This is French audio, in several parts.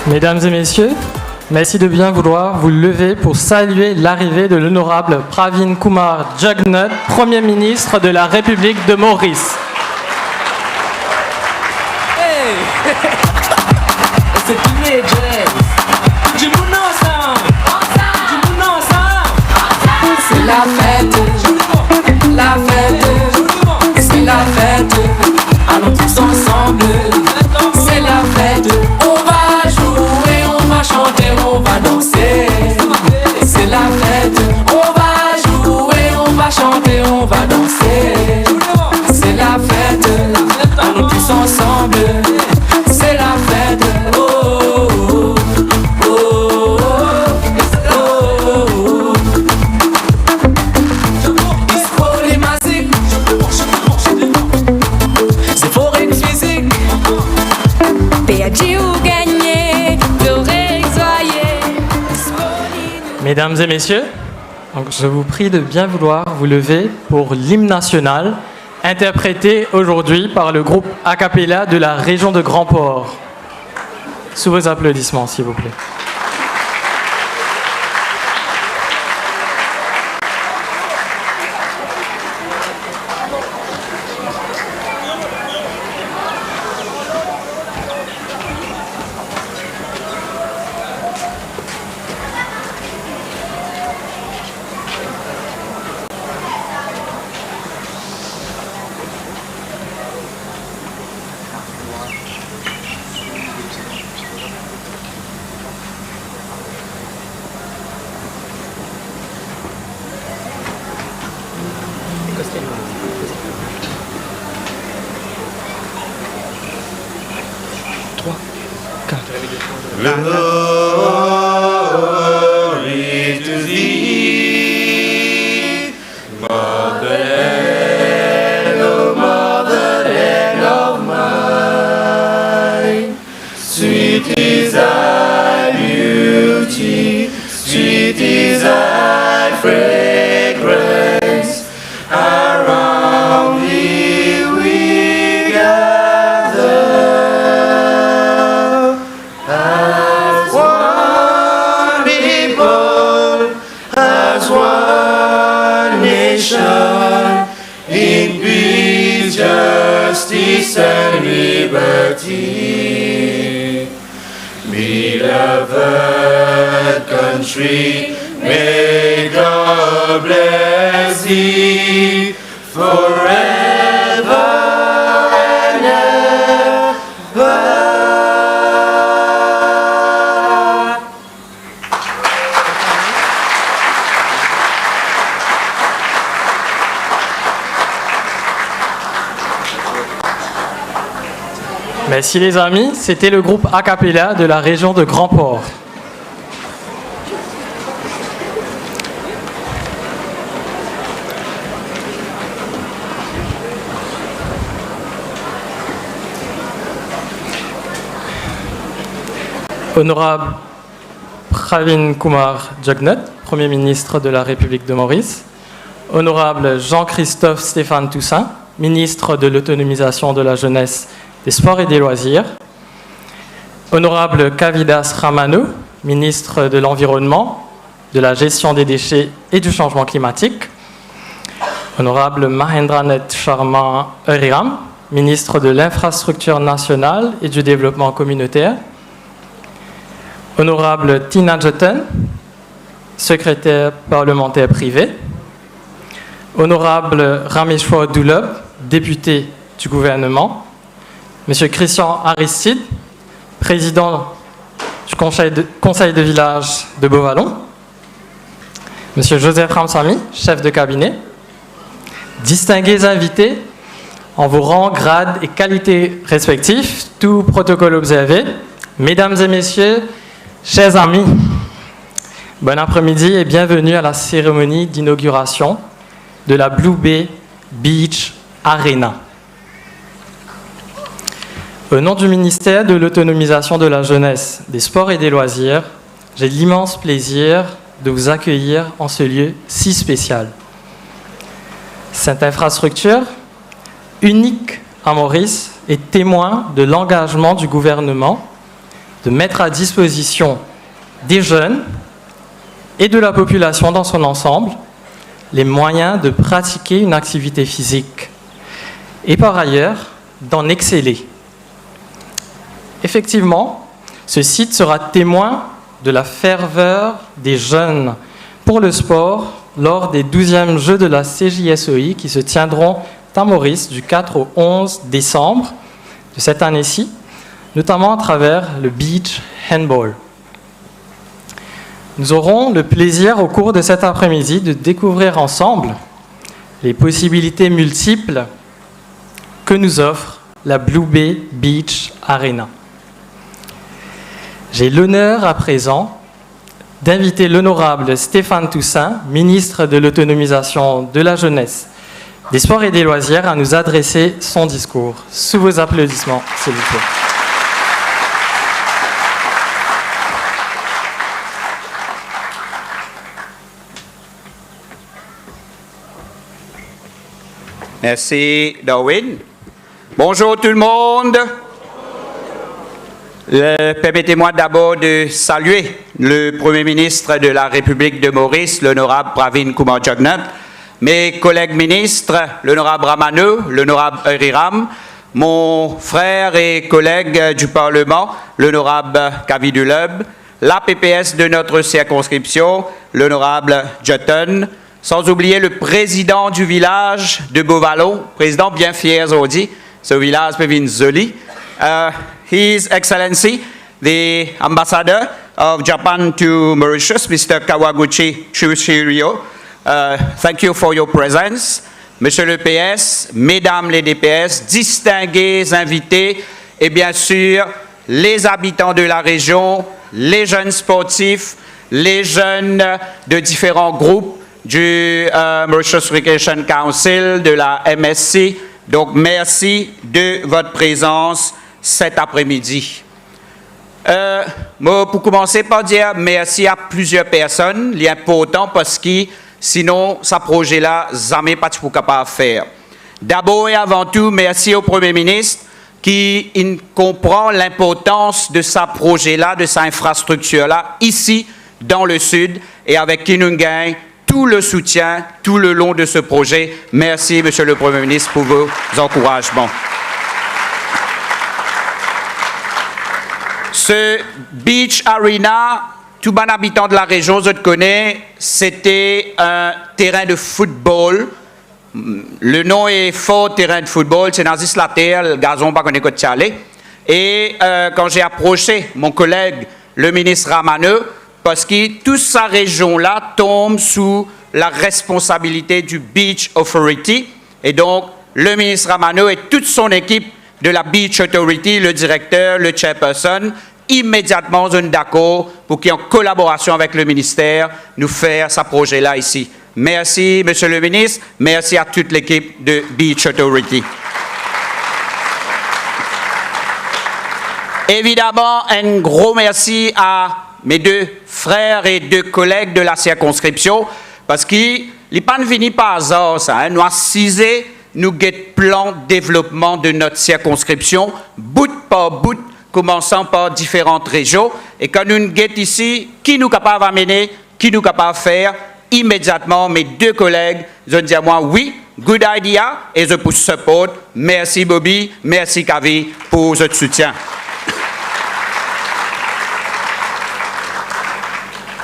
Mesdames et messieurs, merci de bien vouloir vous lever pour saluer l'arrivée de l'honorable Pravin Kumar Jugnauth, Premier ministre de la République de Maurice. Hey! C'est filmé, James! Du monde ensemble! Du monde ensemble! C'est la fête! La fête! C'est la fête! Allons tous ensemble! C'est la fête! On va jouer, on va chanter, on va danser! C'est la fête! On va jouer, on va chanter, on va danser! C'est la fête! Allons tous ensemble! C'est la fête! Oh, oh, oh, oh, oh, oh. Il faut les masiques, c'est fort et physique. Perdu ou gagné, doré, soyez. Mesdames et messieurs, donc je vous prie de bien vouloir vous lever pour l'hymne national interprété aujourd'hui par le groupe a cappella de la région de Grand Port. Sous vos applaudissements, s'il vous plaît. Glory to thee, motherland, oh motherland of mine. Sweet is thy beauty, sweet is thy fragrance. Around thee we gather. As one people, as one nation, in peace, justice, and liberty. Beloved country, may God bless thee forever and ever. Merci les amis, c'était le groupe a cappella de la région de Grand Port. Honorable Pravin Kumar Jugnauth, Premier ministre de la République de Maurice. Honorable Jean-Christophe Stéphane Toussaint, ministre de l'autonomisation de la jeunesse, des sports et des loisirs. Honorable Kavidas Ramano, ministre de l'Environnement, de la gestion des déchets et du changement climatique. Honorable Mahendranath Sharma Ariram, ministre de l'Infrastructure nationale et du développement communautaire. Honorable Tina Jatan, secrétaire parlementaire privé. Honorable Rameshwar Dulab, député du gouvernement. Monsieur Christian Aristide, président du conseil de village de Beauvallon. Monsieur Joseph Ramsamy, chef de cabinet. Distingués invités, en vos rangs, grades et qualités respectifs, tout protocole observé. Mesdames et messieurs, chers amis, bon après-midi et bienvenue à la cérémonie d'inauguration de la Blue Bay Beach Arena. Au nom du ministère de l'autonomisation de la jeunesse, des sports et des loisirs, j'ai l'immense plaisir de vous accueillir en ce lieu si spécial. Cette infrastructure, unique à Maurice, est témoin de l'engagement du gouvernement de mettre à disposition des jeunes et de la population dans son ensemble les moyens de pratiquer une activité physique et par ailleurs d'en exceller. Effectivement, ce site sera témoin de la ferveur des jeunes pour le sport lors des 12e Jeux de la CJSOI qui se tiendront à Maurice du 4 au 11 décembre de cette année-ci, notamment à travers le beach handball. Nous aurons le plaisir au cours de cet après-midi de découvrir ensemble les possibilités multiples que nous offre la Blue Bay Beach Arena. J'ai l'honneur à présent d'inviter l'honorable Stéphane Toussaint, ministre de l'Autonomisation de la Jeunesse, des Sports et des Loisirs, à nous adresser son discours. Sous vos applaudissements, s'il vous plaît. Merci, Darwin. Bonjour tout le monde. Permettez-moi d'abord de saluer le Premier ministre de la République de Maurice, l'honorable Pravin Kumar Jagnat, mes collègues ministres, l'honorable Ramano, l'honorable Eriram, mon frère et collègue du Parlement, l'honorable Kavi Dulub, la PPS de notre circonscription, l'honorable Jutton, sans oublier le président du village de Beauvallon, président bien fier aujourd'hui, ce village Pevin Zoli, His Excellency, the Ambassador of Japan to Mauritius, Mr. Kawaguchi Chushirio. Thank you for your presence. Monsieur le PS, Mesdames les DPS, distingués invités et bien sûr les habitants de la région, les jeunes sportifs, les jeunes de différents groupes du Mauritius Recreation Council, de la MSC. Donc, merci de votre présence cet après-midi. Moi, pour commencer par dire merci à plusieurs personnes, l'important parce que sinon, ce projet-là, jamais pas de capable faire. D'abord et avant tout, merci au Premier ministre qui comprend l'importance de ce projet-là, de cette infrastructure-là, ici, dans le Sud, et avec qui nous gagnons tout le soutien tout le long de ce projet. Merci, Monsieur le Premier ministre, pour vos encouragements. Ce Beach Arena, tout bon habitant de la région, je te connais, c'était un terrain de football. Le nom est fort terrain de football, c'est dans la terre, le gazon pas qu'on écoute chalet. Et quand j'ai approché mon collègue, le ministre Ramano, parce que toute sa région-là tombe sous la responsabilité du Beach Authority. Et donc, le ministre Ramano et toute son équipe de la Beach Authority, le directeur, le chairperson, immédiatement sont d'accord pour qu'en collaboration avec le ministère, nous faire ce projet-là ici. Merci, Monsieur le ministre. Merci à toute l'équipe de Beach Authority. Évidemment, un gros merci à mes deux frères et deux collègues de la circonscription, parce qu'il n'est pas fini par hasard, ça. Hein. Nous assisons, nous guettons plan de développement de notre circonscription, bout par bout, commençant par différentes régions. Et quand nous guettons ici, qui nous capable d'amener, qui nous capable de faire, immédiatement, mes deux collègues, je dis à moi, oui, good idea, et je pousse support. Merci Bobby, merci Kavi pour votre soutien.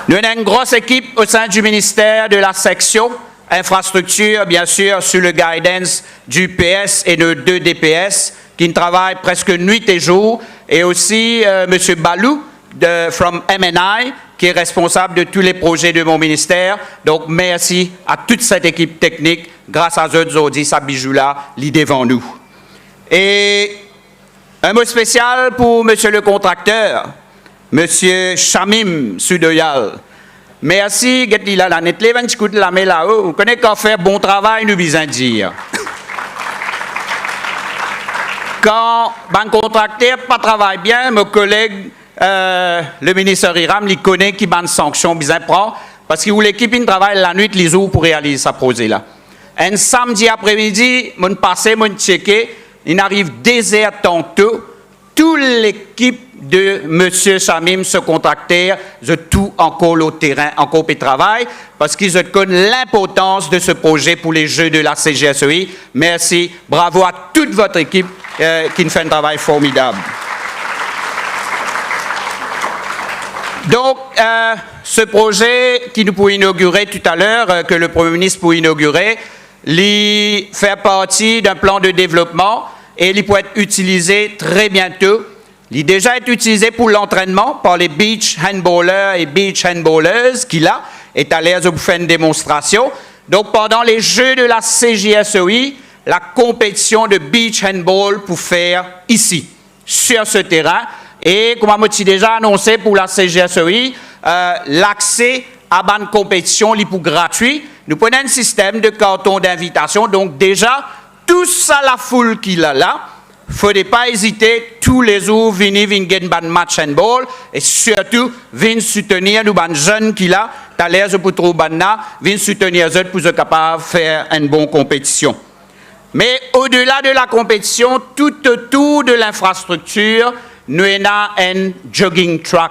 Nous avons une grosse équipe au sein du ministère de la section infrastructure, bien sûr, sous le guidance du PS et de deux DPS qui travaillent presque nuit et jour, et aussi M. Balou from MNI qui est responsable de tous les projets de mon ministère. Donc, merci à toute cette équipe technique. Grâce à eux, aujourd'hui, ça bijou-là, l'idée devant nous. Et un mot spécial pour M. le contracteur. Monsieur Chamim Sudoyal. Merci, Getila la netle, van chikout la me là-haut. Vous connaissez qu'à faire bon travail, nous besoin dire. Quand un contracteur pas travaille bien, mon collègue, le ministre Iram, il connaît qui ban sanction besoin prend, parce que l'équipe travaille la nuit, les jours pour réaliser sa projet-là. Un samedi après-midi, mon passé, mon checké, il arrive désert tantôt, toute l'équipe de M. Samim se contracter, je tout encore au terrain, encore au travail, parce qu'ils connaissent l'importance de ce projet pour les Jeux de la CGSEI. Merci, bravo à toute votre équipe qui fait un travail formidable. Donc, ce projet qui nous pourrait inaugurer tout à l'heure, que le Premier ministre pourrait inaugurer, il fait partie d'un plan de développement et il pourrait être utilisé très bientôt. Il a déjà été utilisé pour l'entraînement par les beach handballers et beach handballeuses qui, là, est à l'aise pour faire une démonstration. Donc, pendant les Jeux de la CJSEI, la compétition de beach handball pour faire ici, sur ce terrain. Et, comme on a déjà annoncé pour la CJSEI, l'accès à une compétition est pour gratuit. Nous prenons un système de carton d'invitation. Donc, déjà, tout ça, la foule qui est là, il ne faudrait pas hésiter tous les jours venir gagner un match handball et surtout venir soutenir les jeunes qui là, à l'aise pour trouver venir soutenir eux pour être capable de faire une bonne compétition. Mais au-delà de la compétition, tout autour de l'infrastructure, nous avons un jogging track.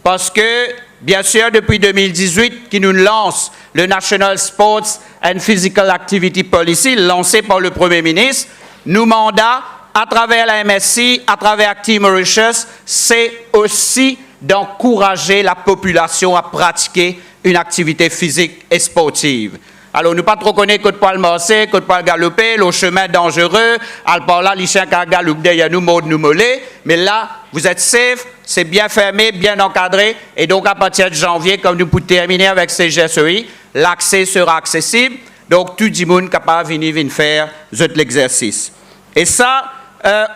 Parce que, bien sûr, depuis 2018, qui nous lance le National Sports and Physical Activity Policy, lancé par le Premier ministre, nous mandat à travers la MSC, à travers Active Mauritius, c'est aussi d'encourager la population à pratiquer une activité physique et sportive. Alors, nous ne pas trop connaître côté poil marcher, côté poil galoper, le chemin dangereux, par là, les chiens qui galopent derrière nous, nous mollet. Mais là, vous êtes safe, c'est bien fermé, bien encadré. Et donc, à partir de janvier, comme nous pouvons terminer avec ces GSEI, l'accès sera accessible. Donc, tout le monde est capable de venir faire l'exercice. Et ça,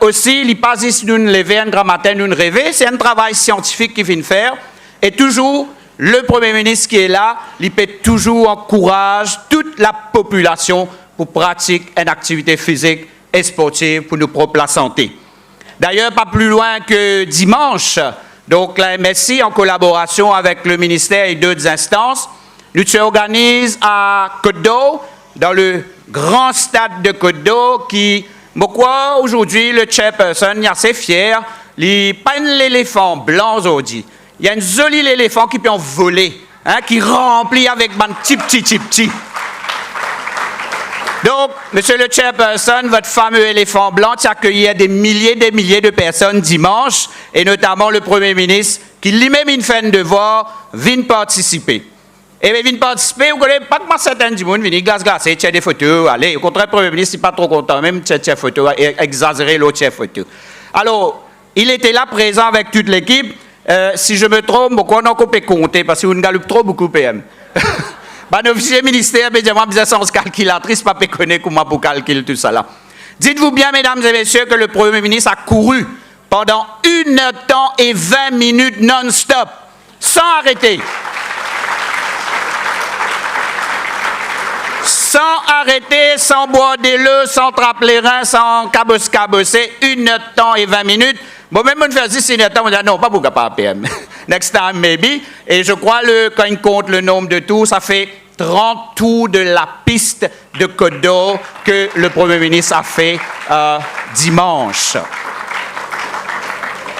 aussi, il n'est pas ici nous lever un grand matin, nous rêver. C'est un travail scientifique qu'il vient faire. Et toujours, le Premier ministre qui est là, il peut toujours encourager toute la population pour pratiquer une activité physique et sportive pour nos propres santé. D'ailleurs, pas plus loin que dimanche, donc la MSC, en collaboration avec le ministère et d'autres instances, nous organisons à Côte-d'Or, dans le grand stade de Côte-d'Or, qui, pourquoi aujourd'hui, le chairperson est assez fier, il peint l'éléphant blanc aujourd'hui. Il y a un joli éléphant qui peut en voler, hein, qui remplit avec un petit. Donc, monsieur le chairperson, votre fameux éléphant blanc qui accueillit des milliers de personnes dimanche, et notamment le Premier ministre, qui lui-même une fin de devoir, vient participer. Et bien, vient participer, vous connaissez pas comment certains du monde viennent glacer, tirer des photos, allez, au contraire, le Premier ministre n'est pas trop content, même tirer des photos, exagérer l'autre photo. Alors, il était là présent avec toute l'équipe. Si je me trompe, pourquoi on peut compter, parce que vous ne galopez trop beaucoup PM. Ben, officier ministère, bien sens calculatrice, pas connaître comment pour calculer tout ça là. Dites-vous bien, mesdames et messieurs, que le Premier ministre a couru pendant 1 heure de temps et 20 minutes non-stop, sans arrêter. Sans arrêter, sans boire des leux, sans trapper les reins, sans cabosser, 1 heure de temps et 20 minutes. Bon, même on fait 10 temps, on dit non, pas pour pas PM. Next time, maybe. Et je crois, quand il compte le nombre de tours, ça fait 30 tours de la piste de Côte-d'Or que le Premier ministre a fait dimanche.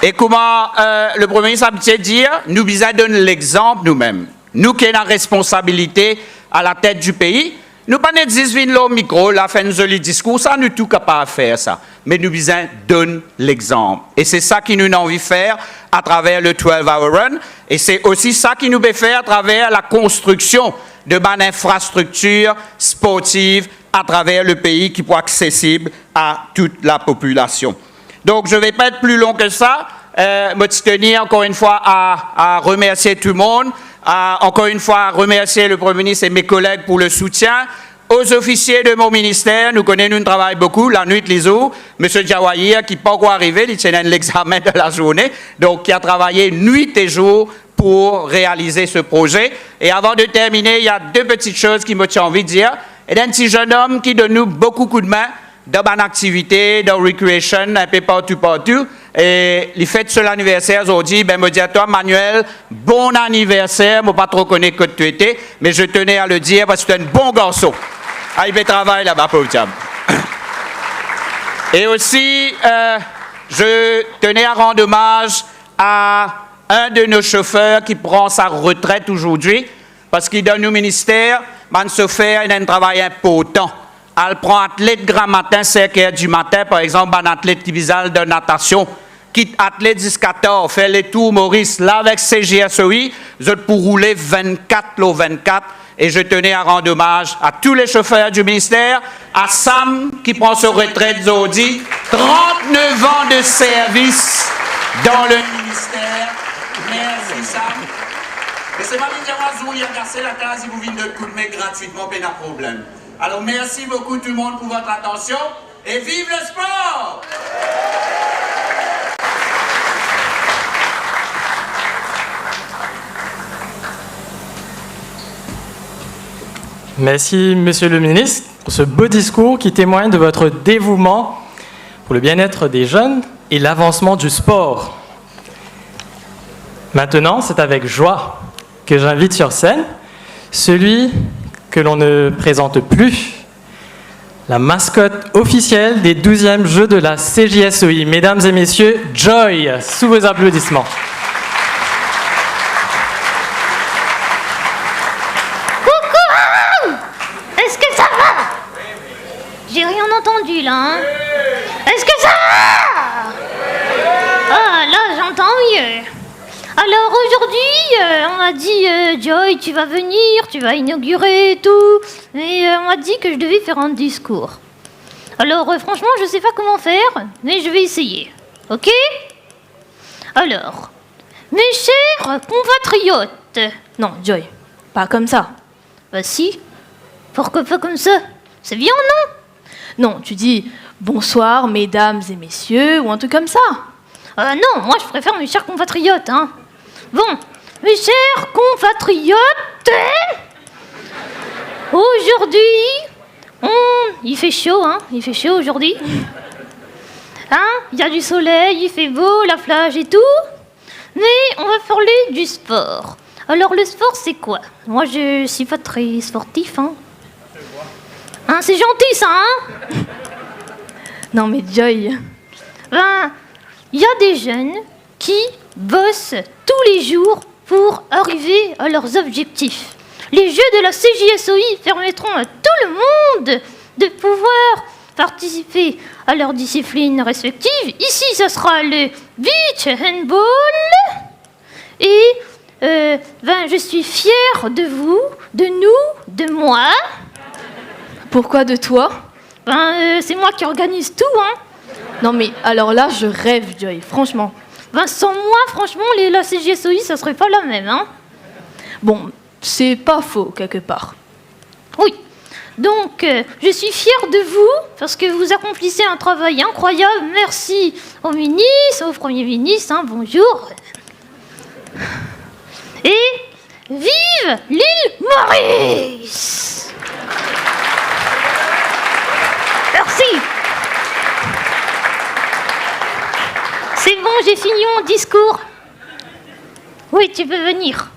Et comment le Premier ministre a habitué de dire, nous devons donner l'exemple nous-mêmes. Nous qui avons la responsabilité à la tête du pays, nous ne pouvons pas dire au micro, la fin de joli discours, ça nous tout capable de faire ça. Mais nous devons donner l'exemple. Et c'est ça qui nous a envie de faire à travers le 12-hour run. Et c'est aussi ça qui nous peut faire à travers la construction de bonnes infrastructures sportives à travers le pays qui soit accessible à toute la population. Donc, je ne vais pas être plus long que ça. Me tenir encore une fois à remercier tout le monde. Encore une fois, remercier le Premier ministre et mes collègues pour le soutien. Aux officiers de mon ministère, nous connaissons, nous travaillons beaucoup, la nuit, les jours. M. Djawahir, qui n'est pas encore arrivé, il tient l'examen de la journée, donc qui a travaillé nuit et jour pour réaliser ce projet. Et avant de terminer, il y a 2 petites choses qui me tiennent envie de dire. Il y a un petit jeune homme qui donne nous beaucoup de main dans mon activité, dans recreation, un peu partout. Et les fêtes sur l'anniversaire aujourd'hui, ben, me dit à toi, Manuel, bon anniversaire. Moi, pas trop connaître que tu étais, mais je tenais à le dire parce que tu es un bon garçon. Ah, il fait travail là-bas, pauvre diable. Et aussi, je tenais à rendre hommage à un de nos chauffeurs qui prend sa retraite aujourd'hui, parce qu'il donne au ministère, un chauffeur, il a un travail important. Elle prend athlète grand matin, 5 heures du matin, par exemple, un athlète qui vise de natation, quitte athlète 10-14, fait les tours Maurice, là avec CGSOI, je pour rouler 24 lots 24, et je tenais à rendre hommage à tous les chauffeurs du ministère, à Sam qui prend sa retraite aujourd'hui, 39 ans de service dans le ministère. Merci Sam. Et c'est pas bien de casser la case, vous venez de coup de main gratuitement, pas de problème. Alors merci beaucoup tout le monde pour votre attention et vive le sport! Merci, Monsieur le ministre, pour ce beau discours qui témoigne de votre dévouement pour le bien-être des jeunes et l'avancement du sport. Maintenant, c'est avec joie que j'invite sur scène celui que l'on ne présente plus, la mascotte officielle des 12e Jeux de la CJSOI. Mesdames et messieurs, Joy, sous vos applaudissements. J'ai rien entendu là, hein. Est-ce que ça va? Ah, là, j'entends mieux. Alors aujourd'hui, on m'a dit, Joy, tu vas venir, tu vas inaugurer et tout. Et on m'a dit que je devais faire un discours. Alors franchement, je sais pas comment faire, mais je vais essayer. Ok? Alors, mes chers compatriotes. Non, Joy, pas comme ça. Bah si. Pourquoi pas comme ça? C'est bien, non? Non, tu dis bonsoir, mesdames et messieurs, ou un truc comme ça. Non, moi je préfère mes chers compatriotes, hein. Bon, mes chers compatriotes, aujourd'hui, il fait chaud, hein. Il fait chaud aujourd'hui. Hein? Il y a du soleil, il fait beau, la plage et tout. Mais on va parler du sport. Alors le sport, c'est quoi? Moi, je suis pas très sportif, hein. Hein, c'est gentil, ça, hein? Non, mais Joy, ben, il y a des jeunes qui bossent tous les jours pour arriver à leurs objectifs. Les Jeux de la CJSOI permettront à tout le monde de pouvoir participer à leurs disciplines respectives. Ici, ce sera le beach handball. Et ben, je suis fière de vous, de nous, de moi. Pourquoi de toi? Ben, c'est moi qui organise tout, hein. Non mais alors là, je rêve, Joy, franchement. Ben, sans moi, franchement, la CJSOI, ça serait pas la même, hein. Bon, c'est pas faux, quelque part. Oui. Donc, je suis fière de vous, parce que vous accomplissez un travail incroyable. Merci au ministre, au Premier ministre, hein, bonjour. Et vive l'île Maurice! Merci. C'est bon, j'ai fini mon discours. Oui, tu peux venir.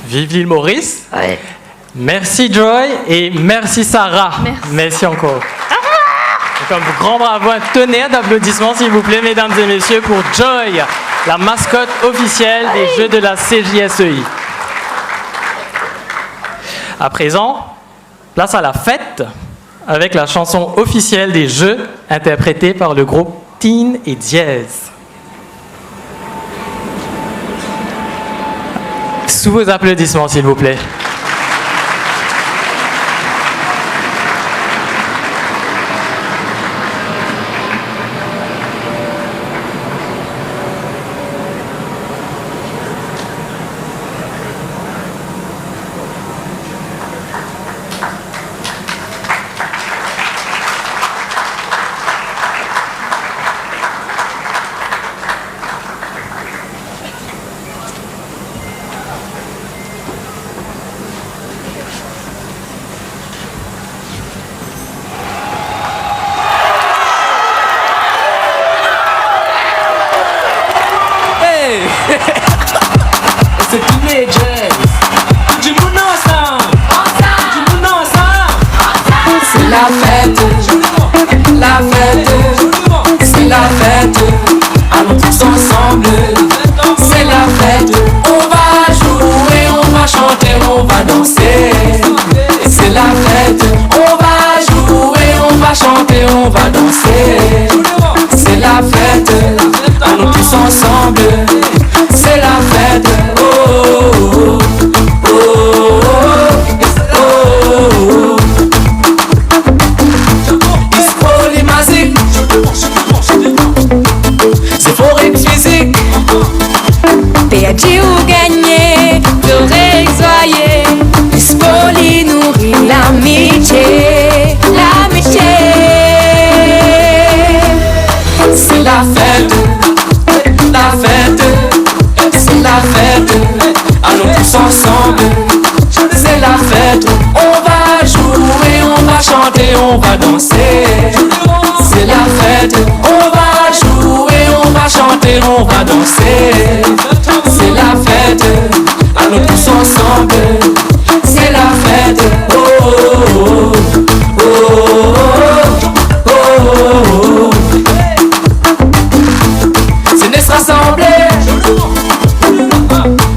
Vive l'île Maurice. Ouais. Merci Joy et merci Sarah. Merci encore. Et comme grand bravo, un tonnerre d'applaudissements s'il vous plaît, mesdames et messieurs, pour Joy, la mascotte officielle des Jeux de la CJSEI. À présent, place à la fête avec la chanson officielle des Jeux interprétée par le groupe Teen et Dièse. Sous vos applaudissements, s'il vous plaît. C'est Teen et Jazz. Tout le monde ensemble. Tout le monde ensemble. C'est la fête, la fête. la fête, allons tous ensemble. C'est la fête, on va jouer, on va chanter, on va danser. C'est la fête, on va jouer, on va chanter, on va danser. C'est la fête, allons tous ensemble. C'est la fête, oh oh oh oh oh oh. It's polymagic, c'est forêt physique. Perdu ou gagné, heureux et joyeux. It's folie nourrit l'amitié, l'amitié. C'est la fête, la fête, c'est la fête. Allons tous ensemble. C'est la fête, on va jouer, on va chanter, on va danser. C'est la fête, on va jouer, on va chanter, on va danser. C'est la fête, allons tous ensemble. C'est la fête, oh oh oh oh oh oh. C'est de se rassembler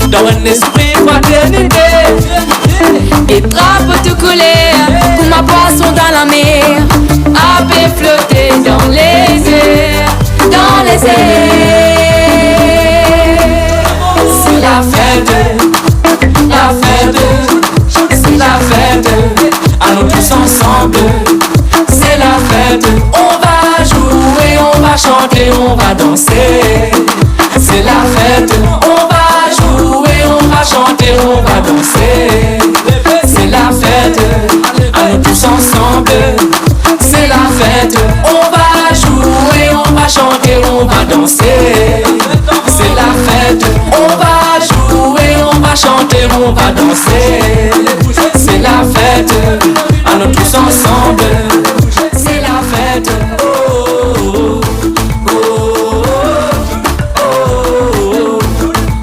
dans un esprit fraternité. Et drapeau tout coulé, pour ma poisson dans la mer, ave flotter dans les airs, dans les airs. C'est la fête, la fête, c'est la fête. Allons tous ensemble. C'est la fête, on va jouer, on va chanter, on va danser. C'est la fête, on va jouer, on va chanter, on va danser. C'est la fête, allons tous ensemble. C'est la fête, on va jouer, on va chanter, on va danser. C'est la fête, on va jouer, on va chanter, on va danser. C'est la fête, allons tous ensemble. C'est la fête, oh oh oh oh oh.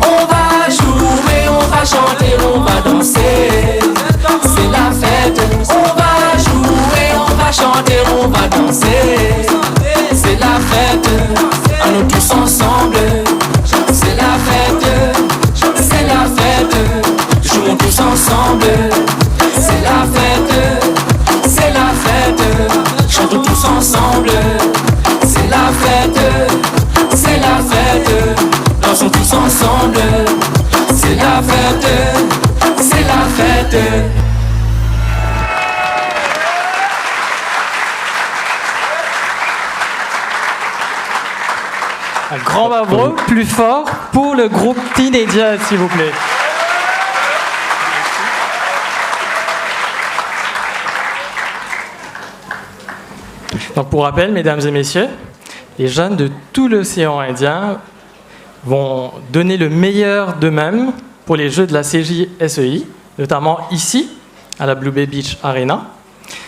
On va jouer, on va chanter, on va danser. C'est la fête, on va jouer, on va chanter, on va danser. C'est la fête, allons tous ensemble. C'est la fête, c'est la fête, jouons tous ensemble. C'est la fête, c'est la fête, chantons tous ensemble. C'est la fête, c'est la fête, dansons tous ensemble. C'est la fête, c'est la fête. Un grand bravo, plus fort pour le groupe Teenagers, s'il vous plaît. Donc pour rappel, mesdames et messieurs, les jeunes de tout l'océan Indien vont donner le meilleur d'eux-mêmes pour les Jeux de la CJSEI, notamment ici, à la Blue Bay Beach Arena.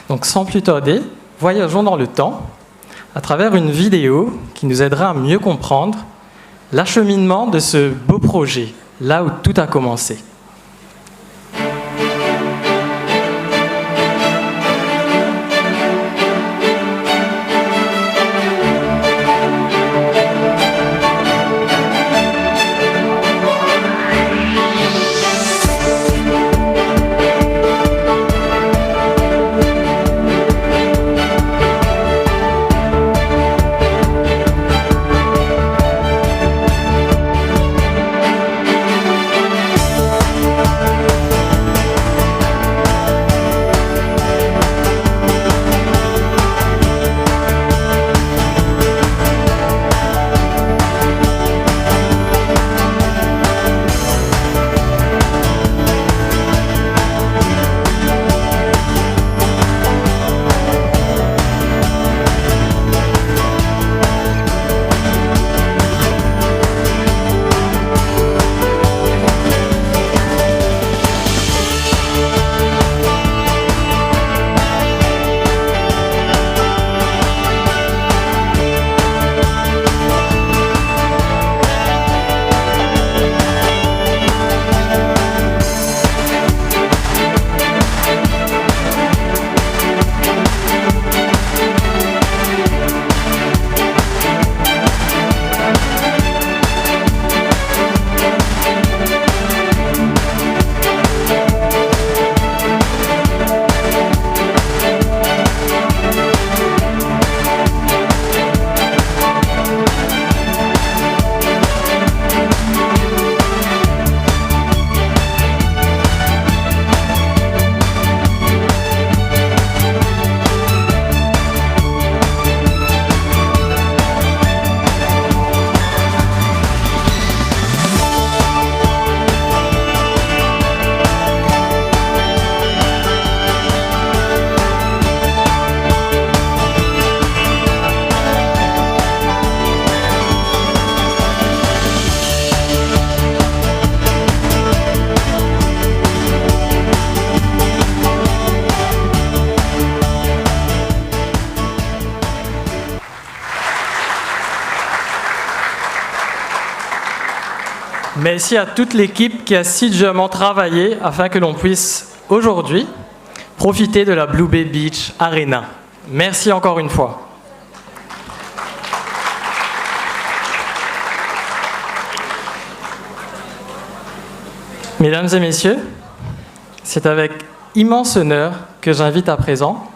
Donc sans plus tarder, voyageons dans le temps à travers une vidéo qui nous aidera à mieux comprendre l'acheminement de ce beau projet, là où tout a commencé. Merci à toute l'équipe qui a si durement travaillé afin que l'on puisse aujourd'hui profiter de la Blue Bay Beach Arena. Merci encore une fois. Mesdames et messieurs, c'est avec immense honneur que j'invite à présent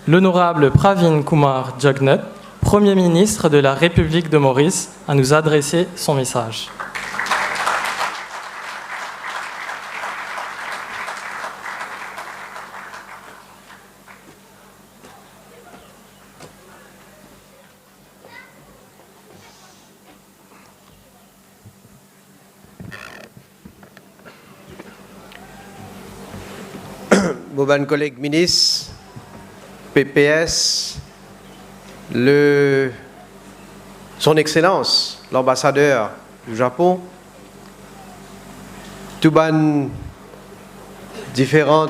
l'honorable Pravin Kumar Jugnauth, Premier ministre de la République de Maurice, à nous adresser son message. Vos collègues ministres, PPS, Son Excellence, l'ambassadeur du Japon, tous les différents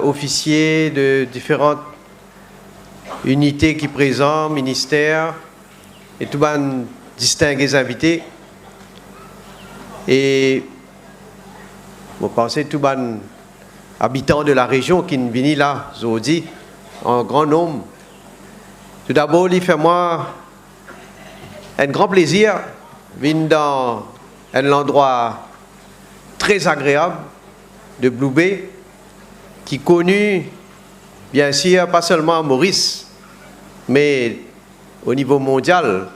officiers de différentes unités qui présentent, ministères, et tous les distingués invités. Et vous pensez tous les habitants de la région qui sont venus là, aujourd'hui, en grand nombre. Tout d'abord, il fait moi un grand plaisir de venir dans un endroit très agréable de Blue Bay, qui est connu, bien sûr, pas seulement à Maurice, mais au niveau mondial,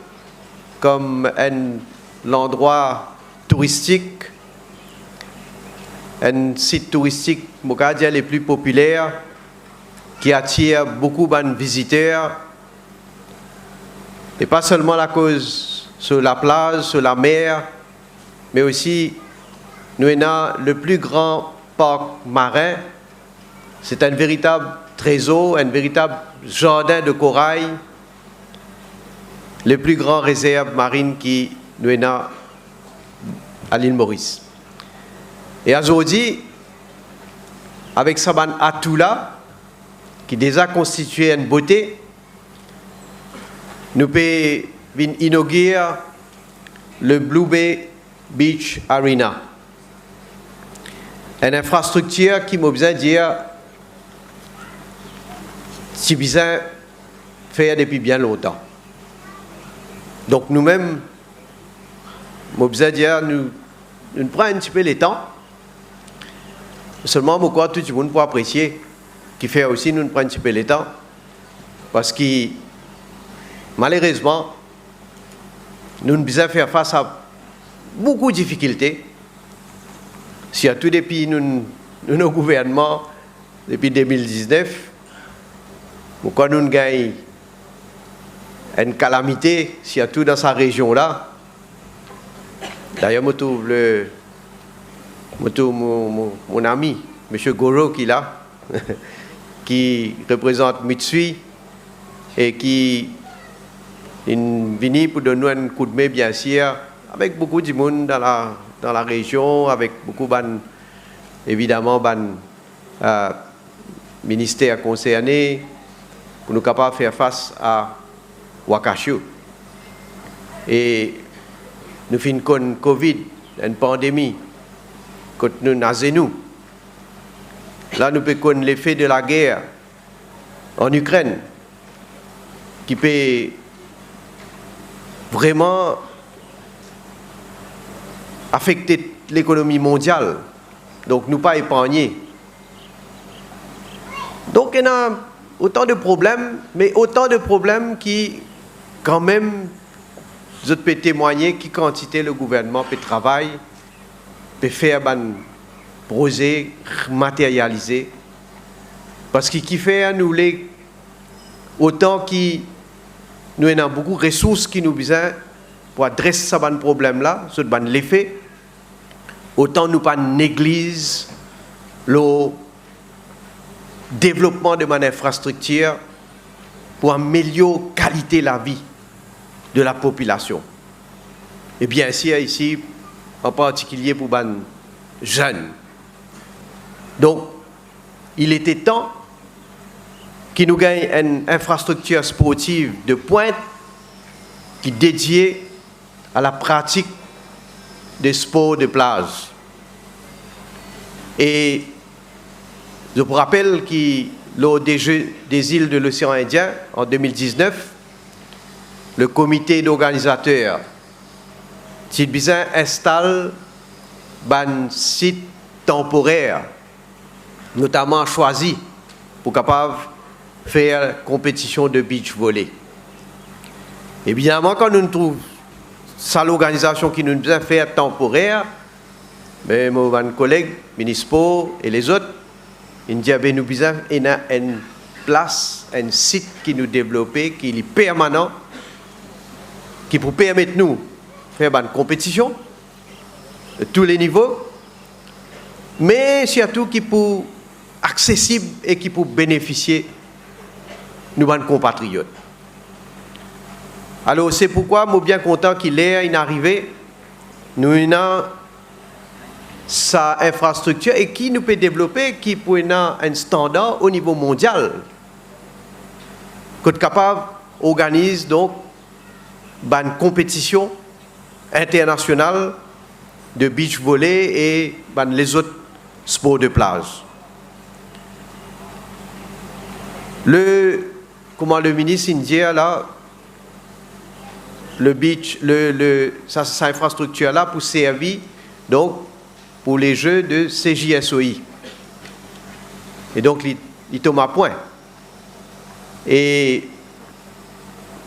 comme un endroit touristique, un site touristique les plus populaires, qui attire beaucoup de visiteurs, et pas seulement la cause sur la plage, sur la mer, mais aussi nous avons le plus grand parc marin. C'est un véritable trésor, un véritable jardin de corail, les plus grandes réserves marines qui nous avons à l'île Maurice. Et aujourd'hui, avec Saban Atoula, qui déjà constitué une beauté, nous pouvons inaugurer le Blue Bay Beach Arena. Une infrastructure qui m'a besoin de dire, si besoin faire depuis bien longtemps. Donc nous-mêmes, m'a besoin de dire, nous prenons un petit peu le temps. Seulement, pourquoi tout le monde peut apprécier, qui fait aussi nous prendre un petit peu le temps, parce que malheureusement, nous devons faire face à beaucoup de difficultés. Surtout depuis nos gouvernements, depuis 2019, pourquoi nous gagnons une calamité, surtout dans sa région-là. D'ailleurs, je trouve mon ami, M. Goro, qui est là, qui représente Mitsui et qui est venu pour donner un coup de main, bien sûr, avec beaucoup de monde dans la région, avec beaucoup évidemment de ministères concernés, pour nous capables de faire face à Wakashu. Et nous finissons une Covid, une pandémie, quand nous nasons. Là, nous pouvons connaître l'effet de la guerre en Ukraine, qui peut vraiment affecter l'économie mondiale. Donc, nous ne pas épargner. Donc, il y a autant de problèmes, mais autant de problèmes qui, quand même, je peux témoigner qui quantité le gouvernement peut travailler, peut faire un projet matérialisé. Parce que qui fait nous les autant qui nous avons beaucoup de ressources qui nous besoin pour adresser ce problème-là, ce l'effet, autant nous pas négliger le développement de mon infrastructure pour améliorer la qualité de la vie de la population. Et bien sûr ici, en particulier pour les jeunes. Donc, il était temps qu'il nous gagne une infrastructure sportive de pointe qui est dédiée à la pratique de sport de plage. Et je vous rappelle que lors des Jeux des îles de l'océan Indien, en 2019, le comité d'organisateurs Tibizin installe un site temporaire, notamment choisi, pour capable faire compétition de beach volley. Évidemment, quand nous trouvons ça l'organisation qui nous a fait temporaire, mais mon collègue, municipaux et les autres, ils disent que nous avons une place, un site qui nous développé, qui est permanent, qui peut permettre nous de faire une compétition de tous les niveaux, mais surtout qui peut accessible et qui peut bénéficier de nos compatriotes. Alors c'est pourquoi je suis bien content qu'il est arrivé. Nous avons sa infrastructure et qui nous peut développer, qui peut avoir un standard au niveau mondial. Qu'on est capable d'organiser donc une compétition internationale de beach volley et les autres sports de plage. Comment le ministre indien là, le beach, sa infrastructure là pour servir donc pour les Jeux de CJSOI. Et donc il tombe à point. Et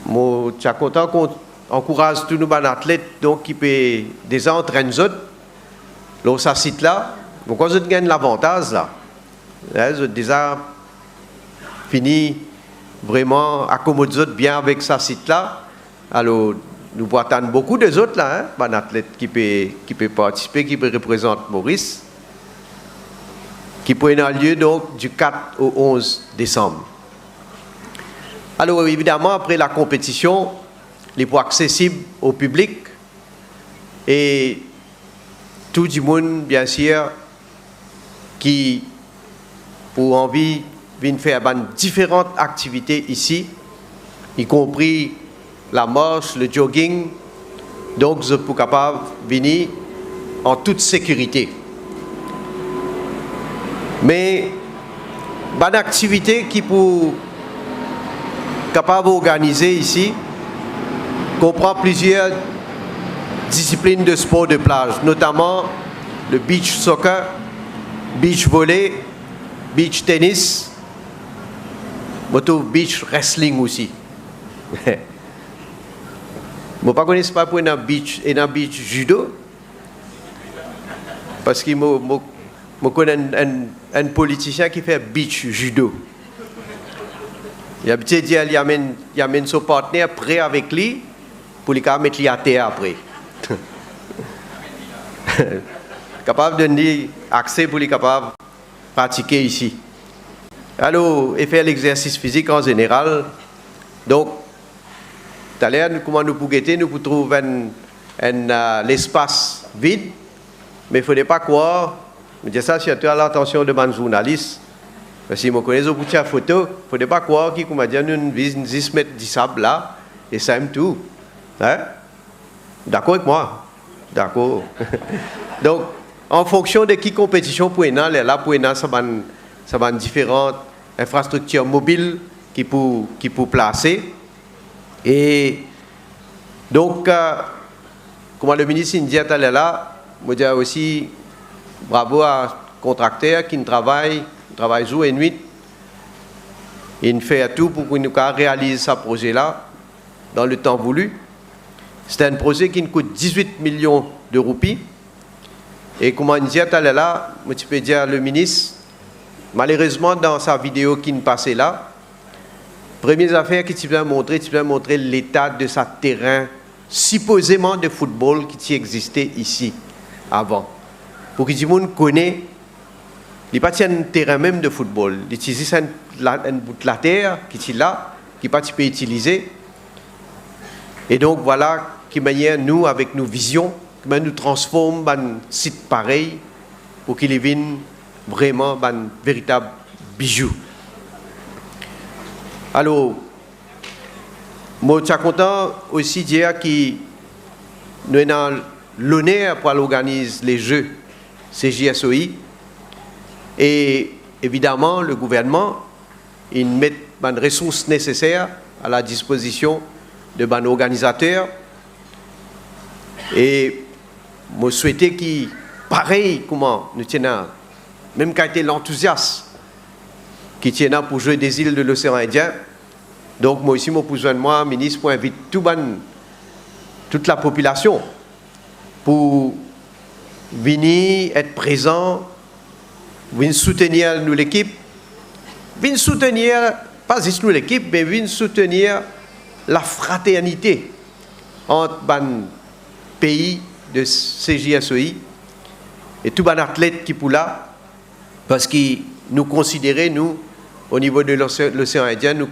je suis content qu'on encourage tous nos athlètes donc qui peut déjà entraîner les autres. Dans ce site là, donc quand ils gagnent l'avantage là, ils ont déjà fini vraiment accommoder bien avec ce site là. Alors, nous pouvons attendre beaucoup des autres là, hein, athlètes qui peuvent participer, qui peuvent représenter Maurice, qui peut avoir lieu donc du 4 au 11 décembre. Alors, évidemment, après la compétition, les points accessibles au public et tout le monde, bien sûr, qui pour envie de faire différentes activités ici, y compris la marche, le jogging, donc je suis capable de venir en toute sécurité. Mais bonne activité qui pour capable d'organiser ici comprend plusieurs disciplines de sport de plage, notamment le beach soccer, beach volley, beach tennis, beach wrestling aussi. Je ne connais pas pour un beach judo, parce que je connais un politicien qui fait beach judo. Il a dit qu'il amène son partenaire prêt avec lui pour lui mettre à terre après. Capable de donner accès pour lui capable de pratiquer ici. Alors, et faire l'exercice physique en général. Donc, tout à l'heure, comment nous pouvons guetter, nous pouvons trouver l'espace vide, mais il ne faudrait pas croire, je dis ça surtout à l'attention de mon journaliste, parce que je connais beaucoup de photos, il ne faudrait pas croire qu'il y a une 10 mètres de sable là, et ça aime tout. Hein? D'accord avec moi? D'accord. Donc, en fonction de qui compétition pour là pour ça va différentes infrastructures mobiles qui pour placer. Et donc, comme le ministre indien est là, je dis aussi bravo à contracteurs qui travaillent jour et nuit. Ils font tout pour que nous réaliser ce projet-là dans le temps voulu. C'est un projet qui nous coûte 18 millions de roupies. Et comme on dit là, je peux dire le ministre, malheureusement dans sa vidéo qui nous passait là, première affaire que tu viens montrer l'état de ce terrain supposément de football qui existait ici avant. Pour que tout le monde connaisse, il n'y a pas un terrain même de football. Il utilise un bout de la terre qui est là, qui n'est pas utiliser. Et donc voilà qui manière nous, avec nos visions, nous transformons un site pareil pour qu'il devienne vraiment un véritable bijou. Alors, moi, je suis content aussi de dire que nous avons l'honneur pour organiser les Jeux CJSOI. Et évidemment, le gouvernement, il met les ressources nécessaires à la disposition de nos organisateurs. Et je souhaitais qu'il, pareil, comment nous tenons, même qu'a été l'enthousiasme qui tient pour jouer des îles de l'océan Indien. Donc, moi aussi, mon besoin de moi, ministre, pour inviter toute la population pour venir être présent, venir soutenir nous l'équipe, venir soutenir, pas juste nous l'équipe, mais venir soutenir la fraternité entre les pays de CJSOI et tous les athlètes qui sont là, parce que nous considérons, nous, au niveau de l'océan Indien, nous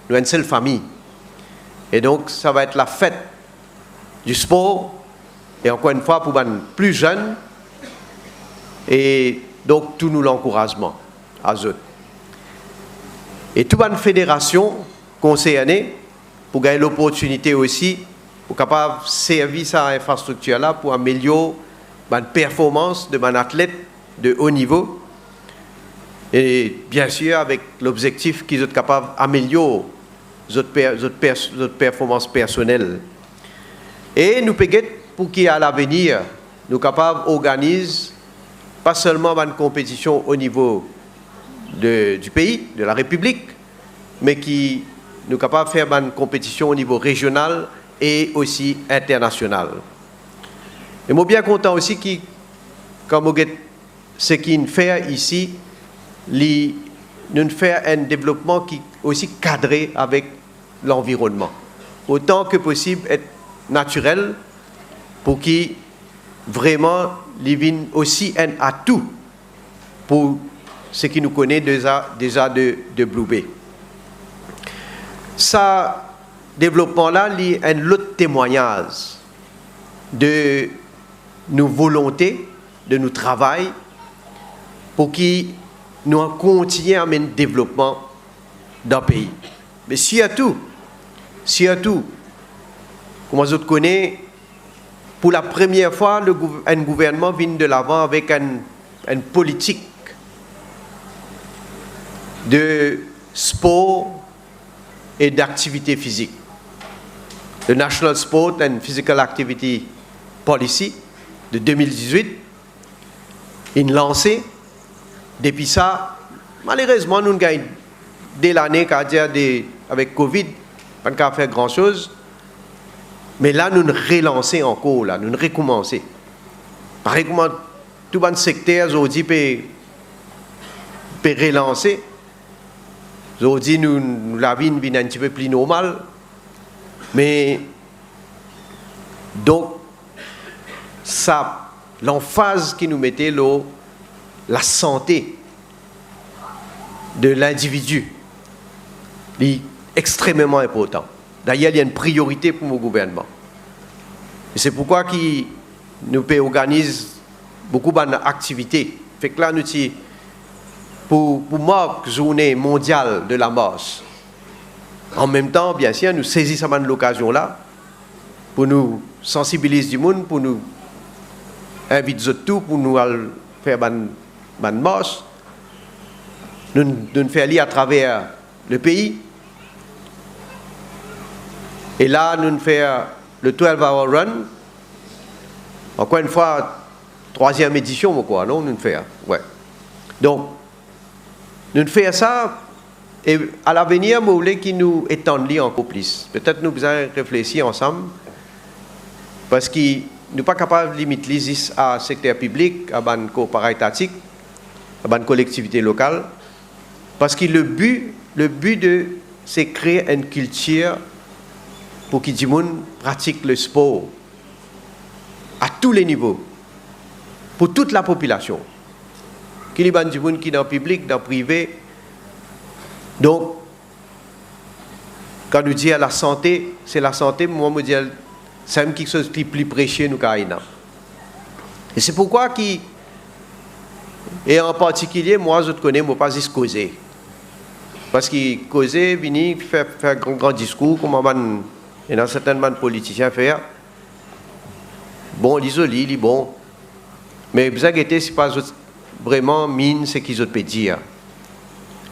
une seule famille. Et donc, ça va être la fête du sport, et encore une fois, pour les plus jeunes, et donc, tout nous l'encouragement à eux. Et toute une fédération concernée, pour gagner l'opportunité aussi, pour capable servir cette infrastructure-là, pour améliorer la performance de mon athlète de haut niveau, et bien sûr, avec l'objectif qu'ils soient capables d'améliorer notre performance personnelle. Et nous pouvons, pour qu'à l'avenir, nous sommes capables d'organiser pas seulement une compétition au niveau du pays, de la République, mais qui nous sommes capables de faire une compétition au niveau régional et aussi international. Et je suis bien content aussi que, comme ce qu'il fait ici, nous faisons un développement qui est aussi cadré avec l'environnement. Autant que possible être naturel pour qu'il vraiment devienne aussi un atout pour ce qui nous connaît déjà de Blue Bay. Ce développement-là est un autre témoignage de nos volontés, de nos travail, pour qu'il nous continuons à mener le développement dans le pays. Mais surtout, comme vous connaissez, pour la première fois, un gouvernement vient de l'avant avec une politique de sport et d'activité physique. Le National Sport and Physical Activity Policy de 2018 est lancé. Depuis ça, malheureusement, nous avons dès l'année avec Covid, pas de faire grand-chose. Mais là, nous relançons encore, là, nous recommençons. Par exemple, tout le secteur aujourd'hui peut relancer. Aujourd'hui, la vie est un petit peu plus normale. Mais donc, ça, l'emphase qui nous mettait là, la santé de l'individu est extrêmement important. D'ailleurs, il y a une priorité pour mon gouvernement. Et c'est pourquoi nous organisons beaucoup d'activités. Fait que là, nous pour marquer journée mondiale de la marche. En même temps, bien sûr, nous saisissons l'occasion-là pour nous sensibiliser du monde, pour nous inviter tout, pour nous faire une marche. Nous faisons à travers le pays. Et là, nous faisons le 12-hour run. Encore une fois, 3e édition, quoi, non? Nous faisons. Ouais. Donc, nous faisons ça. Et à l'avenir, nous voulons qu'il nous étende encore plus. Peut-être nous allons réfléchir ensemble. Parce que nous ne sommes pas capables de limiter à secteur public, à une coopérative, à une collectivité locale. Parce que le but c'est créer une culture pour que tout le monde pratique le sport à tous les niveaux, pour toute la population. Qu'il y ait des gens qui sont dans le public, dans le privé. Donc, quand nous disons la santé, c'est la santé, moi je dis c'est quelque chose qui est plus précieux nous qu'à. Et c'est pourquoi et en particulier, moi je connais, moi pas juste causer. Parce que causer, venir faire un grand discours, comme il y a certains politiciens faire. bon, il est joli, il est bon. Mais vous inquiétez, ce n'est pas vraiment mine ce qu'ils ont pu dire.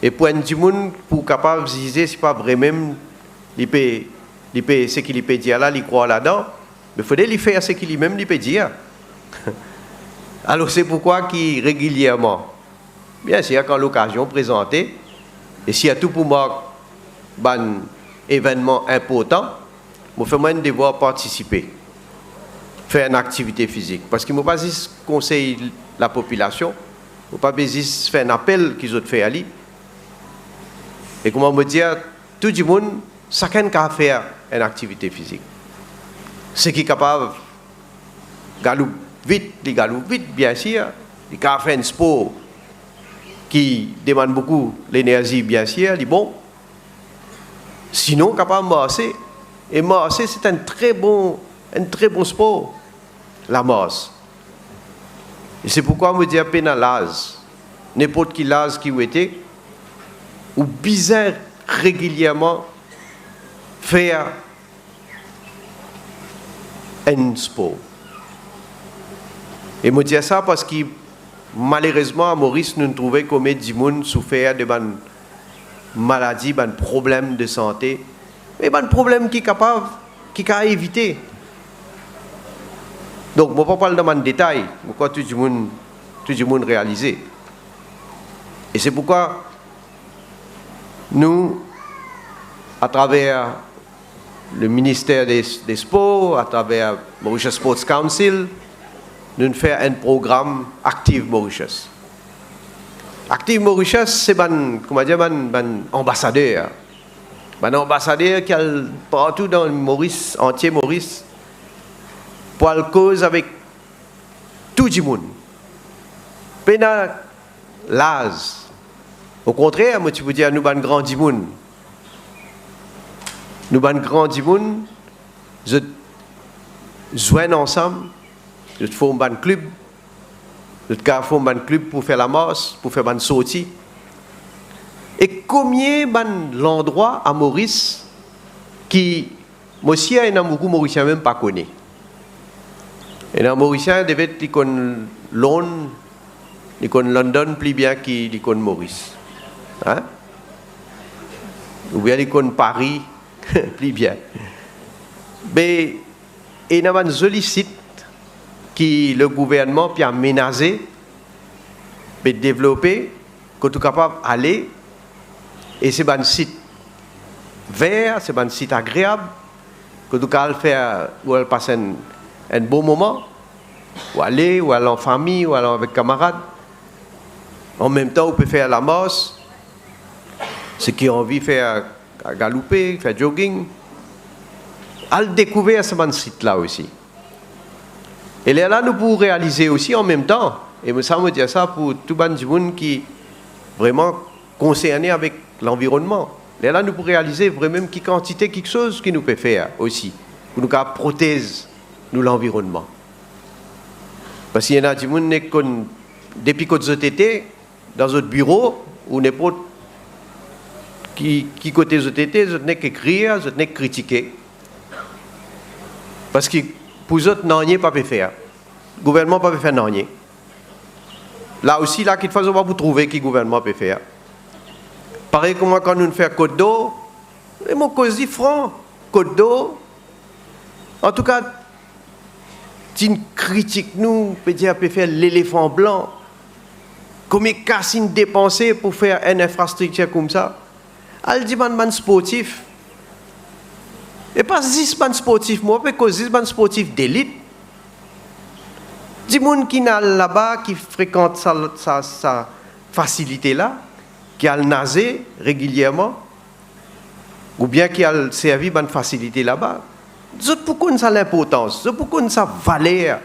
Et pour un du monde, pour capable de discuter, ce n'est pas vraiment ce qu'il peut dire là, il croit là-dedans. Mais il faudrait lui faire ce qu'il lui-même peut dire. Alors c'est pourquoi qu'il régulièrement, bien sûr, quand l'occasion présentée, et s'il y a tout pour moi, un événement important, je fais moi devoir participer, faire une activité physique. Parce qu'il ne faut pas juste conseiller la population, il ne faut pas juste faire un appel qu'ils ont fait à lui. Et comment me dire, tout le monde, chacun peut faire une activité physique. Ce qui est capable de galouper vite, bien sûr. Il peut faire un sport qui demande beaucoup l'énergie, bien sûr, il est bon. Sinon, capable de marcher. Et marcher, c'est un très bon sport, la marche. Et c'est pourquoi je me dis à l'âge, n'importe quel âge qui était, ou bizarre régulièrement faire un sport. Et je dis ça parce que malheureusement à Maurice, nous trouvons comme des gens souffert de maladies, de problèmes de santé, mais des problèmes qui sont capables, qui sont éviter. Donc, je ne vais pas parler de détail, pourquoi tout le monde réaliser. Et c'est pourquoi nous, à travers le ministère des Sports, à travers Mauritius Sports Council, nous faisons un programme Active Mauritius. Active Mauritius, c'est un ambassadeur. Un ambassadeur qui est partout dans Maurice, entier Maurice, pour la cause avec tout le monde. Pas l'âge. Au contraire, moi, tu peux dire, nous sommes grand du monde. Nous sommes grand du monde, nous joignent ensemble, nous formons un club, nous formons un club pour faire la marche, pour faire une sortie. Et combien l'endroit à Maurice qui, moi aussi, il y a beaucoup de Mauriciens même pas connaît. Et les Mauriciens devaient être Londres, London plus bien que Maurice. Hein? Ou bien Paris, plus bien. Mais il y a un joli site que le gouvernement a aménagé, peut développer, que tu es capable d'aller. Et c'est un site vert, c'est un site agréable, que tu es capable de faire, ou passer un bon moment, ou aller en famille, ou aller avec camarades. En même temps, on peut faire la marche, ceux qui ont envie de faire galouper, faire jogging. À le découvrir ce site-là aussi. Et là, nous pouvons réaliser aussi en même temps, et ça me dit ça pour tout le monde qui est vraiment concerné avec l'environnement. Et là, nous pouvons réaliser vraiment quelle quantité, quelque chose que nous pouvons faire aussi, pour nous protéger l'environnement. Parce qu'il y en a des gens depuis que vous étiez dans votre bureau, ou n'importe qui côté vous étiez, vous n'avez qu'écrire, vous n'avez critiquer. Parce que pour les autres, non, pas faire. Le gouvernement ne peut pas faire non. Là aussi, là, qu'il faut vous trouver que le gouvernement peut faire. Pareil comme quand nous faisons Côte d'eau, et mon cause dit franc, Côte d'eau. En tout cas, si une critique nous, peut dire peut faire l'éléphant blanc, combien de cassines dépensées pour faire une infrastructure comme ça. Elle dit man sportif. Et pas juste man sportif, moi, parce que juste man sportif d'élite. Des gens qui sont là-bas, qui fréquentent sa facilité là, qui a le nager régulièrement, ou bien qui a le servi de facilité là-bas. Pourquoi ça a l'importance? Pourquoi ça valeur?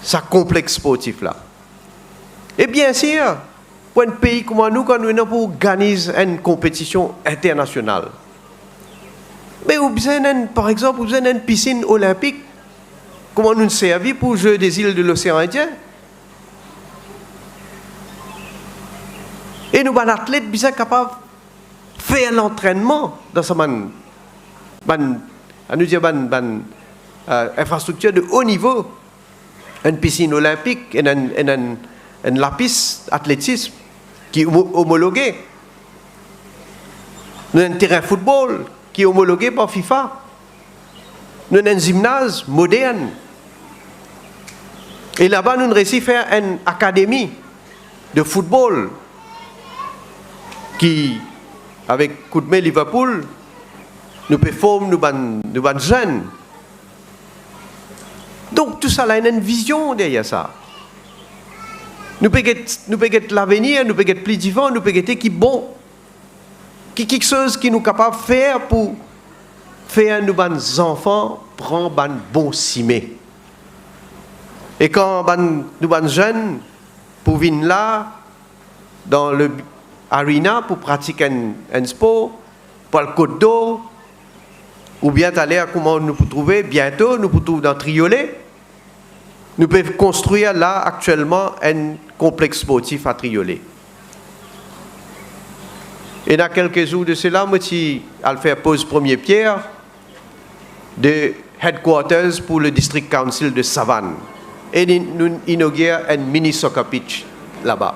Ça complexe sportif là. Et bien sûr, pour un pays comme nous, quand nous organisons une compétition internationale, mais vous avez, par exemple, vous avez une piscine olympique, comment nous servir pour le jeu des îles de l'océan Indien? Et nous, un athlète, bien capable de faire l'entraînement dans ce infrastructure de haut niveau, une piscine olympique et la piste athlétisme qui est homologuée. Nous avons un terrain de football qui est homologué par FIFA. Nous avons un gymnase moderne. Et là-bas, nous avons réussi à faire une académie de football qui, avec coup de main Liverpool, nous pouvons former nos jeunes. Donc tout ça, là, il y a une vision derrière ça. Nous pouvons être l'avenir, nous pouvons être plus vivants, nous pouvons être équipe bon. Quelque chose qui nous est capable de faire pour faire nos enfants prendre un bon cimé. Et quand nous jeunes, pour venir là, dans le arena, pour pratiquer un sport, pour le côte d'eau, ou bien aller à comment nous pouvons trouver, bientôt, nous pouvons trouver dans Triolet. Nous pouvons construire là, actuellement, un complexe sportif à Triolet. Et dans quelques jours de cela, moi, j'ai fait pose première pierre de headquarters pour le district council de Savane. Et nous inaugurons un mini soccer pitch là-bas.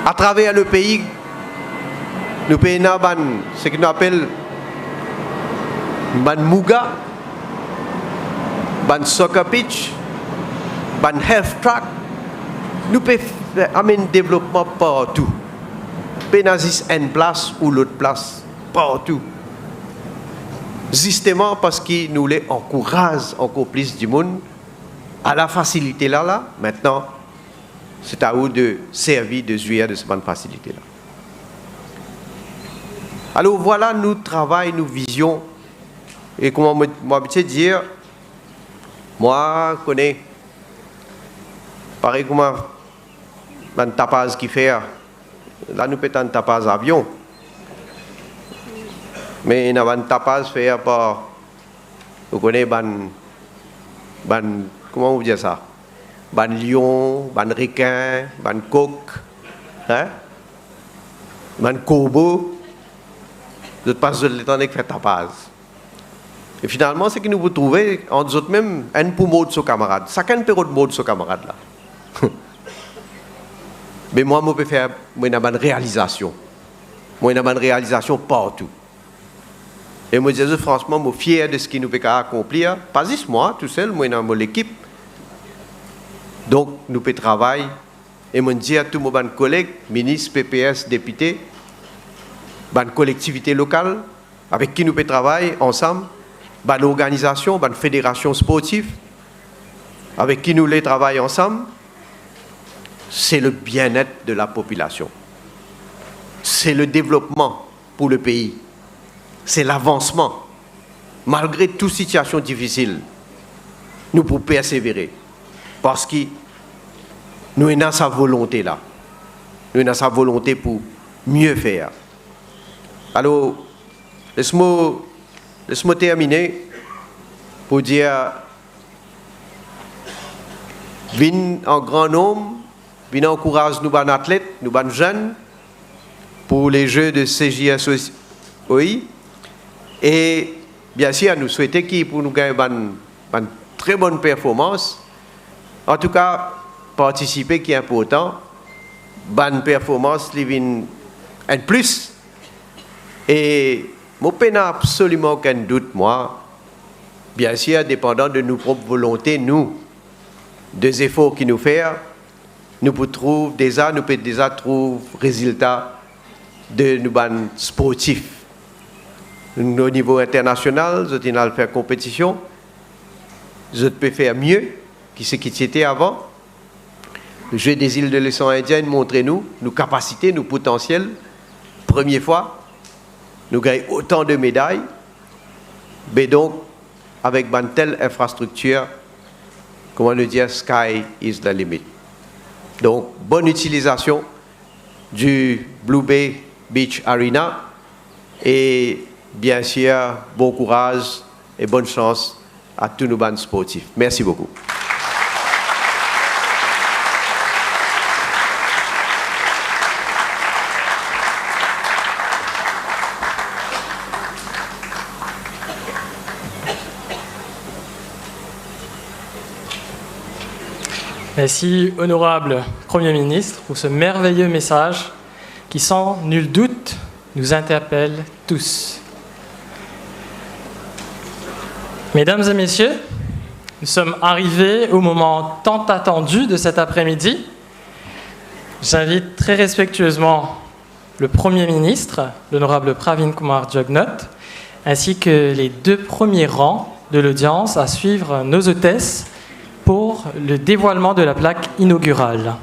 À travers le pays, nous payons ce que nous appelons ban Muga, ban soccer pitch, ban health track. Nous pouvons amener un développement partout. Pénazis une place ou l'autre place, partout. Justement parce qu'il nous les encourage encore plus du monde à la facilité là. Maintenant, c'est à vous de servir, de jouir de cette facilité là. Alors voilà, nous travaillons, nous visions. Et comment moi je dire, moi je connais, pareil comme un tapage qui fait, là nous peut un tapage avion. Mais il y a un tapage fait par, vous connaissez, comment vous dire ça? Ban lion, ban requin, ban coq, hein? Ban corbeau. Je passe le temps de faire tapage. Et finalement, c'est que nous vous trouvez, entre autres même, un pour mot de ce camarade. Chacun peut de mot de ce camarade là. Mais moi, je peux faire une réalisation. Moi, une réalisation partout. Et moi, je dis franchement, je suis fier de ce que nous pouvons accomplir. Pas juste moi, tout seul, moi, dans l'équipe. Donc, nous pouvons travailler. Et je dis à tous mes collègues, ministres, PPS, députés, les collectivités locales, avec qui nous pouvons travailler ensemble, l'organisation, la fédération sportive, avec qui nous les travaillons ensemble, c'est le bien-être de la population. C'est le développement pour le pays. C'est l'avancement. Malgré toute situation difficile, nous pouvons persévérer. Parce que nous avons sa volonté là. Nous avons sa volonté pour mieux faire. Alors, laisse-moi terminer pour dire, venez en grand nombre, venez encourager nos bonnes athlètes, nos bonnes jeunes, pour les Jeux de CJSOI. Et bien sûr, nous souhaitons qu'ils pour nous gagner une très bonne performance. En tout cas, participer qui est important. Bonne performance, un plus. Et je n'ai absolument aucun doute, moi, bien sûr, dépendant de nos propres volontés, nous, des efforts qui nous faisons, nous pouvons déjà trouver résultats de nos bandes sportifs. Au niveau international, je vais faire compétition, je peux faire mieux que ce qui était avant. Le jeu des îles de l'océan Indien montre-nous nos capacités, nos potentiels. Première fois, nous gagnons autant de médailles, mais donc, avec une telle infrastructure, comment le dire, sky is the limit. Donc, bonne utilisation du Blue Bay Beach Arena et bien sûr, bon courage et bonne chance à tous nos bandes sportifs. Merci beaucoup. Merci, honorable Premier ministre, pour ce merveilleux message qui, sans nul doute, nous interpelle tous. Mesdames et messieurs, nous sommes arrivés au moment tant attendu de cet après-midi. J'invite très respectueusement le Premier ministre, l'honorable Pravin Kumar Jugnauth, ainsi que les 2 premiers rangs de l'audience à suivre nos hôtesses pour le dévoilement de la plaque inaugurale.